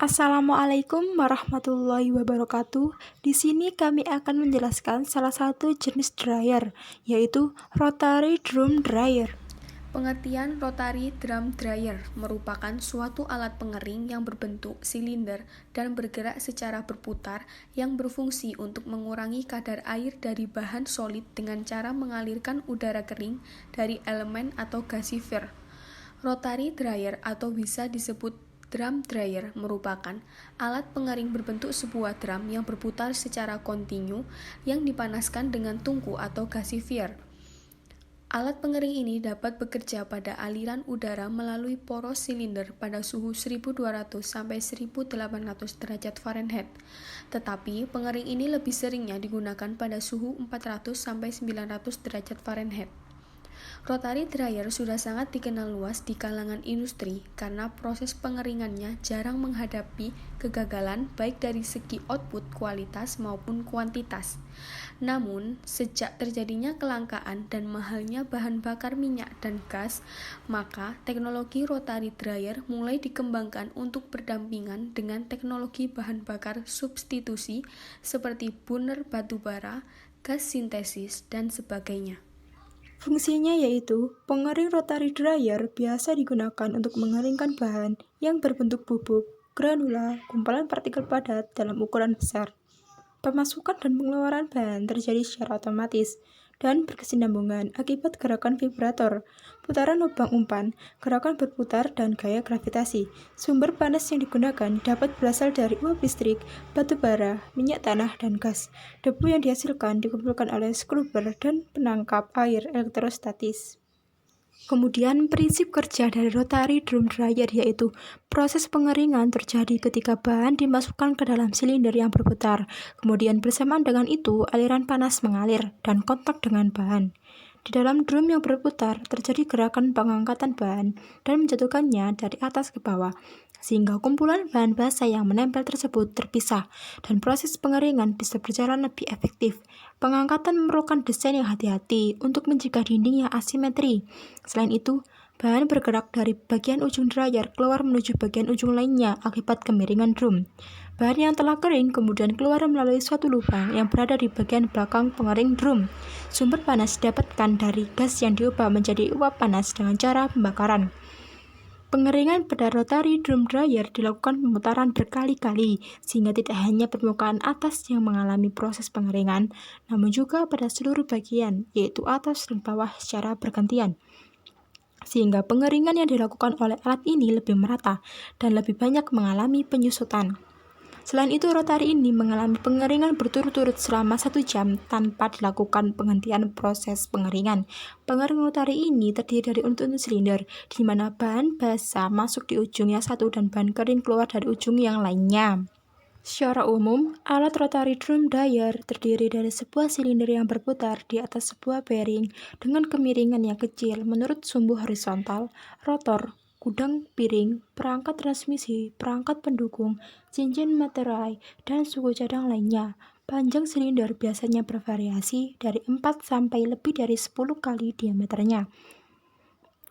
Assalamualaikum warahmatullahi wabarakatuh. Di sini kami akan menjelaskan salah satu jenis dryer, yaitu rotary drum dryer. Pengertian rotary drum dryer merupakan suatu alat pengering yang berbentuk silinder dan bergerak secara berputar yang berfungsi untuk mengurangi kadar air dari bahan solid dengan cara mengalirkan udara kering dari elemen atau gasifer. Rotary dryer atau bisa disebut drum dryer merupakan alat pengering berbentuk sebuah drum yang berputar secara kontinu yang dipanaskan dengan tungku atau gasifier. Alat pengering ini dapat bekerja pada aliran udara melalui poros silinder pada suhu 1200 sampai 1800 derajat Fahrenheit. Tetapi pengering ini lebih seringnya digunakan pada suhu 400 sampai 900 derajat Fahrenheit. Rotary dryer sudah sangat dikenal luas di kalangan industri karena proses pengeringannya jarang menghadapi kegagalan baik dari segi output kualitas maupun kuantitas. Namun, sejak terjadinya kelangkaan dan mahalnya bahan bakar minyak dan gas, maka teknologi rotary dryer mulai dikembangkan untuk berdampingan dengan teknologi bahan bakar substitusi seperti burner batu bara, gas sintesis, dan sebagainya. Fungsinya yaitu, pengering rotary dryer biasa digunakan untuk mengeringkan bahan yang berbentuk bubuk, granula, gumpalan partikel padat dalam ukuran besar. Pemasukan dan pengeluaran bahan terjadi secara otomatis dan berkesinambungan akibat gerakan vibrator, putaran lubang umpan, gerakan berputar, dan gaya gravitasi. Sumber panas yang digunakan dapat berasal dari uap listrik, batu bara, minyak tanah, dan gas. Debu yang dihasilkan dikumpulkan oleh scrubber dan penangkap air elektrostatis. Kemudian prinsip kerja dari rotary drum dryer yaitu proses pengeringan terjadi ketika bahan dimasukkan ke dalam silinder yang berputar. Kemudian bersamaan dengan itu aliran panas mengalir dan kontak dengan bahan. Di dalam drum yang berputar terjadi gerakan pengangkatan bahan dan menjatuhkannya dari atas ke bawah, sehingga kumpulan bahan basah yang menempel tersebut terpisah dan proses pengeringan bisa berjalan lebih efektif. Pengangkatan memerlukan desain yang hati-hati untuk mencegah dinding yang asimetri. Selain itu, bahan bergerak dari bagian ujung dryer keluar menuju bagian ujung lainnya akibat kemiringan drum. Bahan yang telah kering kemudian keluar melalui suatu lubang yang berada di bagian belakang pengering drum. Sumber panas didapatkan dari gas yang diubah menjadi uap panas dengan cara pembakaran. Pengeringan pada rotary drum dryer dilakukan pemutaran berkali-kali, sehingga tidak hanya permukaan atas yang mengalami proses pengeringan, namun juga pada seluruh bagian, yaitu atas dan bawah secara bergantian. Sehingga pengeringan yang dilakukan oleh alat ini lebih merata dan lebih banyak mengalami penyusutan. Selain itu, rotary ini mengalami pengeringan berturut-turut selama 1 jam tanpa dilakukan penghentian proses pengeringan. Pengering rotary ini terdiri dari unit-unit silinder, di mana bahan basah masuk di ujung yang satu dan bahan kering keluar dari ujung yang lainnya. Secara umum, alat rotary drum dryer terdiri dari sebuah silinder yang berputar di atas sebuah bearing dengan kemiringan yang kecil menurut sumbu horizontal, rotor, gudang piring, perangkat transmisi, perangkat pendukung, cincin materai, dan suku cadang lainnya. Panjang silinder biasanya bervariasi dari 4 sampai lebih dari 10 kali diameternya.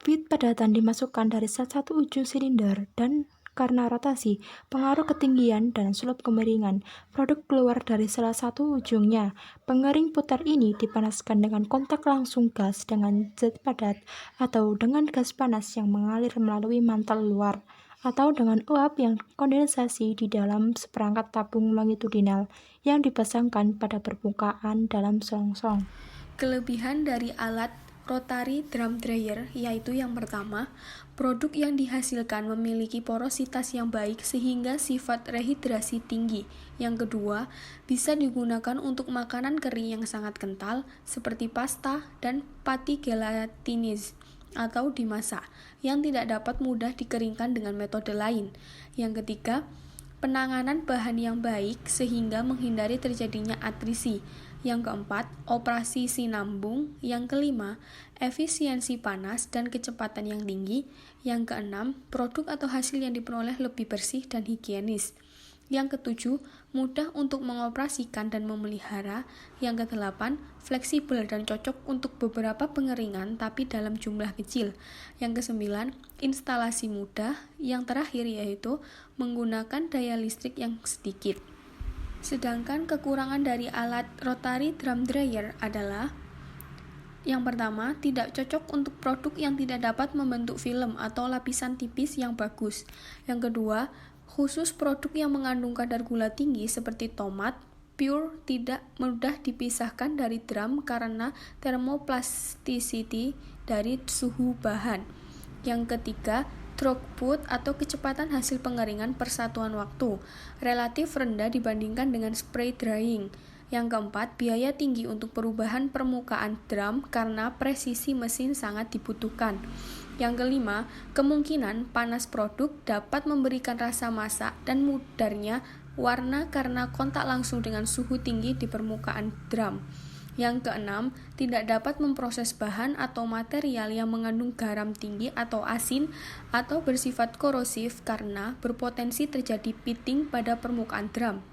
Feed padatan dimasukkan dari salah satu ujung silinder dan karena rotasi, pengaruh ketinggian, dan slope kemiringan, produk keluar dari salah satu ujungnya. Pengering putar ini dipanaskan dengan kontak langsung gas dengan zat padat atau dengan gas panas yang mengalir melalui mantel luar atau dengan uap yang kondensasi di dalam seperangkat tabung longitudinal yang dipasangkan pada permukaan dalam selongsong. Kelebihan dari alat rotary drum dryer yaitu yang pertama, produk yang dihasilkan memiliki porositas yang baik sehingga sifat rehidrasi tinggi. Yang kedua, bisa digunakan untuk makanan kering yang sangat kental seperti pasta dan pati gelatinis atau dimasak yang tidak dapat mudah dikeringkan dengan metode lain. Yang ketiga, penanganan bahan yang baik sehingga menghindari terjadinya atrisi. Yang keempat, operasi sinambung. Yang kelima, efisiensi panas dan kecepatan yang tinggi. Yang keenam, produk atau hasil yang diperoleh lebih bersih dan higienis. Yang ketujuh, mudah untuk mengoperasikan dan memelihara. Yang kedelapan, fleksibel dan cocok untuk beberapa pengeringan tapi dalam jumlah kecil. Yang kesembilan, instalasi mudah. Yang terakhir yaitu menggunakan daya listrik yang sedikit. Sedangkan kekurangan dari alat rotary drum dryer adalah: yang pertama, tidak cocok untuk produk yang tidak dapat membentuk film atau lapisan tipis yang bagus. Yang kedua, khusus produk yang mengandung kadar gula tinggi seperti tomat pure tidak mudah dipisahkan dari drum karena thermoplasticity dari suhu bahan. Yang ketiga, throughput atau kecepatan hasil pengeringan per satuan waktu relatif rendah dibandingkan dengan spray drying. Yang keempat, biaya tinggi untuk perubahan permukaan drum karena presisi mesin sangat dibutuhkan. Yang kelima, kemungkinan panas produk dapat memberikan rasa masak dan mudarnya warna karena kontak langsung dengan suhu tinggi di permukaan drum. Yang keenam, tidak dapat memproses bahan atau material yang mengandung garam tinggi atau asin atau bersifat korosif karena berpotensi terjadi pitting pada permukaan drum.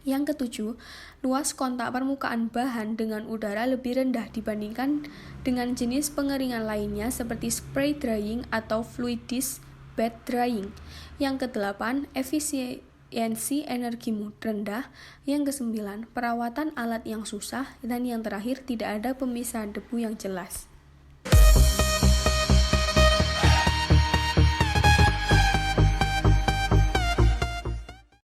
Yang ketujuh, luas kontak permukaan bahan dengan udara lebih rendah dibandingkan dengan jenis pengeringan lainnya seperti spray drying atau fluidized bed drying. Yang kedelapan, efisiensi energi rendah. Yang kesembilan, perawatan alat yang susah. Dan yang terakhir, tidak ada pemisahan debu yang jelas.